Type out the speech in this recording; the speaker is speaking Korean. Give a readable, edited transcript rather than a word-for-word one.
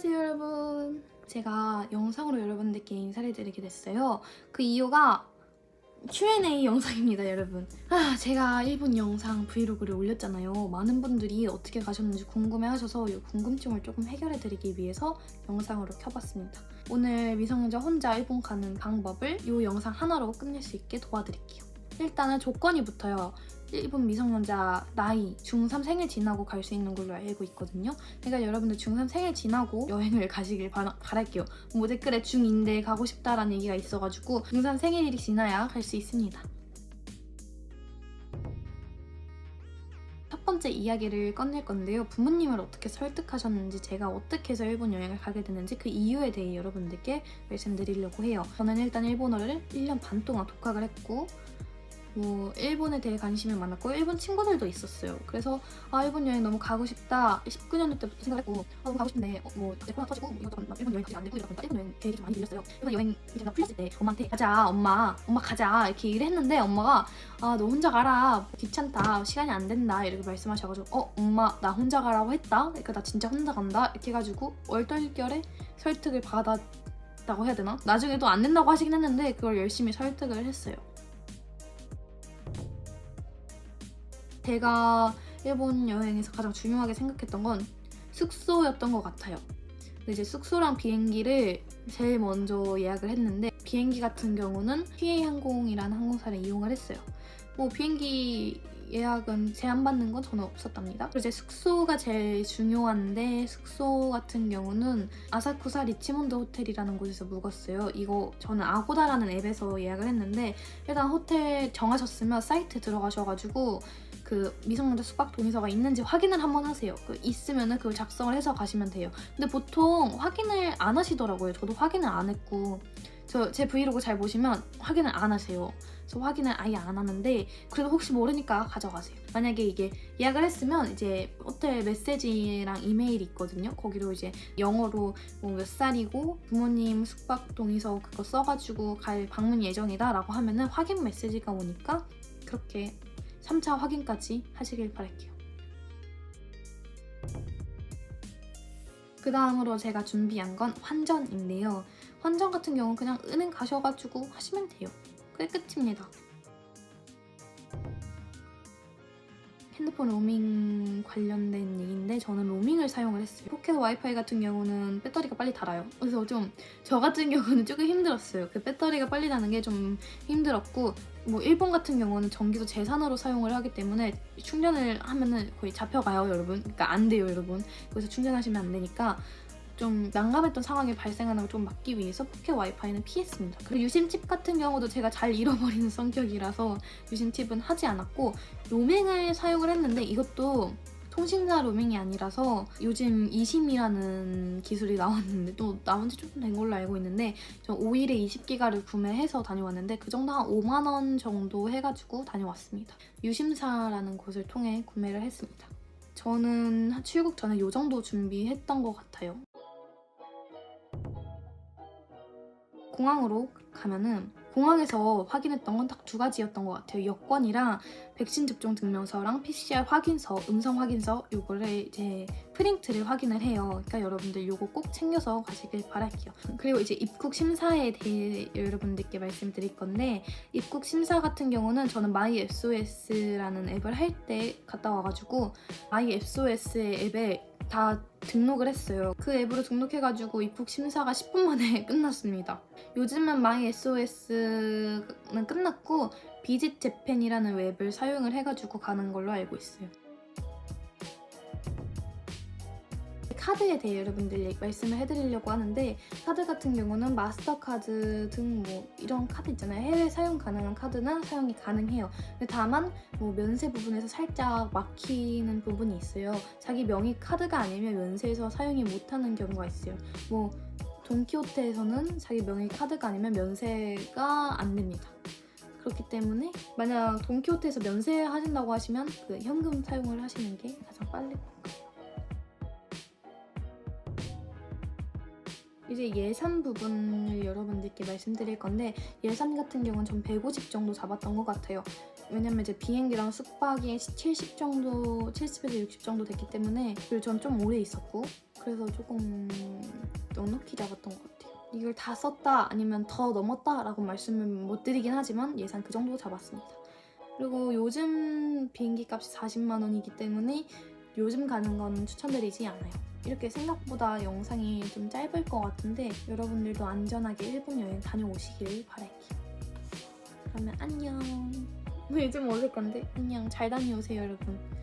안녕하세요 여러분. 제가 영상으로 여러분들께 인사를 드리게 됐어요. 그 이유가 Q&A 영상입니다 여러분. 제가 일본 영상 브이로그를 올렸잖아요. 많은 분들이 어떻게 가셨는지 궁금해하셔서 이 궁금증을 조금 해결해드리기 위해서 영상으로 켜봤습니다. 오늘 미성년자 혼자 일본 가는 방법을 이 영상 하나로 끝낼 수 있게 도와드릴게요. 일단은 조건이 붙어요. 일본 미성년자 나이 중3 생일 지나고 갈 수 있는 걸로 알고 있거든요. 그러니까 여러분들 중3 생일 지나고 여행을 가시길 바랄게요. 뭐 댓글에 중2인데 가고 싶다라는 얘기가 있어가지고 중3 생일이 지나야 갈 수 있습니다. 첫 번째 이야기를 꺼낼 건데요. 부모님을 어떻게 설득하셨는지, 제가 어떻게 해서 일본 여행을 가게 됐는지 그 이유에 대해 여러분들께 말씀드리려고 해요. 저는 일단 일본어를 1년 반 동안 독학을 했고 일본에 대해 관심이 많았고 일본 친구들도 있었어요. 그래서 일본 여행 너무 가고 싶다. 19년도 때부터 생각했고 너무 가고 싶은데 내 코로나 터지고 이것저것 일본 여행 가지 안 되고 이러다 보니까 일본 여행 계획이 좀 많이 밀렸어요. 일본 여행 이제 나 풀렸을 때 엄마한테 가자 엄마 가자 이렇게 얘기를 했는데 엄마가 너 혼자 가라 귀찮다 시간이 안 된다 이렇게 말씀하셔가지고 엄마 나 혼자 가라고 했다. 그러니까 나 진짜 혼자 간다 이렇게 해가지고 얼떨결에 설득을 받았다고 해야 되나? 나중에도 안 된다고 하시긴 했는데 그걸 열심히 설득을 했어요. 제가 일본 여행에서 가장 중요하게 생각했던 건 숙소였던 것 같아요. 이제 숙소랑 비행기를 제일 먼저 예약을 했는데 비행기 같은 경우는 PA항공이라는 항공사를 이용을 했어요. 비행기 예약은 제한받는 건 저는 없었답니다. 그리고 이제 숙소가 제일 중요한데 숙소 같은 경우는 아사쿠사 리치몬드 호텔이라는 곳에서 묵었어요. 이거 저는 아고다라는 앱에서 예약을 했는데 일단 호텔 정하셨으면 사이트 들어가셔가지고 그 미성년자 숙박 동의서가 있는지 확인을 한번 하세요. 있으면은 그걸 작성을 해서 가시면 돼요. 근데 보통 확인을 안 하시더라고요. 저도 확인을 안 했고 제 브이로그 잘 보시면 확인을 안 하세요. 그래서 확인을 아예 안 하는데 그래도 혹시 모르니까 가져가세요. 만약에 이게 예약을 했으면 이제 호텔 메시지랑 이메일이 있거든요. 거기로 이제 영어로 몇 살이고 부모님 숙박 동의서 그거 써가지고 갈 방문 예정이다 라고 하면은 확인 메시지가 오니까 그렇게 3차 확인까지 하시길 바랄게요. 그 다음으로 제가 준비한 건 환전인데요. 환전 같은 경우는 그냥 은행 가셔가지고 하시면 돼요. 그게 끝입니다. 핸드폰 로밍 관련된 얘기인데 저는 로밍을 사용을 했어요. 포켓 와이파이 같은 경우는 배터리가 빨리 ঢ아요. 그래서 좀 저 같은 경우는 조금 힘들었어요. 그 배터리가 빨리 닳는 게 좀 힘들었고 일본 같은 경우는 전기도 제산으로 사용을 하기 때문에 충전을 하면은 거의 잡혀가요 여러분. 그러니까 안 돼요 여러분. 그래서 충전하시면 안 되니까 좀 난감했던 상황이 발생하는 걸 좀 막기 위해서 포켓 와이파이는 피했습니다. 그리고 유심칩 같은 경우도 제가 잘 잃어버리는 성격이라서 유심칩은 하지 않았고 로밍을 사용을 했는데 이것도 통신사 로밍이 아니라서 요즘 eSIM이라는 기술이 나왔는데 또 나온 지 조금 된 걸로 알고 있는데 저 5일에 20기가를 구매해서 다녀왔는데 그 정도 한 5만 원 정도 해가지고 다녀왔습니다. 유심사라는 곳을 통해 구매를 했습니다. 저는 출국 전에 이 정도 준비했던 것 같아요. 공항으로 가면은 공항에서 확인했던 건 딱 2가지였던 것 같아요. 여권이랑 백신 접종 증명서랑 PCR 확인서, 음성 확인서 요거를 이제 프린트를 확인을 해요. 그러니까 여러분들 요거 꼭 챙겨서 가시길 바랄게요. 그리고 이제 입국 심사에 대해 여러분들께 말씀드릴 건데 입국 심사 같은 경우는 저는 마이SOS라는 앱을 할 때 갔다 와가지고 마이SOS의 앱에 다 등록을 했어요. 그 앱으로 등록해가지고 입국 심사가 10분 만에 끝났습니다. 요즘은 마이SOS는 끝났고 비짓 재팬이라는 웹을 사용을 해가지고 가는 걸로 알고 있어요. 카드에 대해 여러분들 말씀을 해드리려고 하는데 카드 같은 경우는 마스터카드 등 이런 카드 있잖아요. 해외 사용 가능한 카드는 사용이 가능해요. 근데 다만 면세 부분에서 살짝 막히는 부분이 있어요. 자기 명의 카드가 아니면 면세에서 사용이 못하는 경우가 있어요. 돈키호테에서는 자기 명의 카드가 아니면 면세가 안 됩니다. 그렇기 때문에 만약 돈키호테에서 면세 하신다고 하시면 그 현금 사용을 하시는 게 가장 빨리 이제 예산 부분을 여러분들께 말씀드릴 건데 예산 같은 경우는 전 150 정도 잡았던 것 같아요. 왜냐면 이제 비행기랑 숙박이 70 정도, 70에서 60 정도 됐기 때문에 그리고 전 좀 오래 있었고 그래서 조금 넉넉히 잡았던 것 같아요. 이걸 다 썼다 아니면 더 넘었다 라고 말씀을 못 드리긴 하지만 예산 그 정도 잡았습니다. 그리고 요즘 비행기 값이 40만 원이기 때문에 요즘 가는 건 추천드리지 않아요. 이렇게 생각보다 영상이 좀 짧을 것 같은데 여러분들도 안전하게 일본 여행 다녀오시길 바랄게요. 그러면 안녕. 요즘 어색한데? 안녕. 잘 다녀오세요 여러분.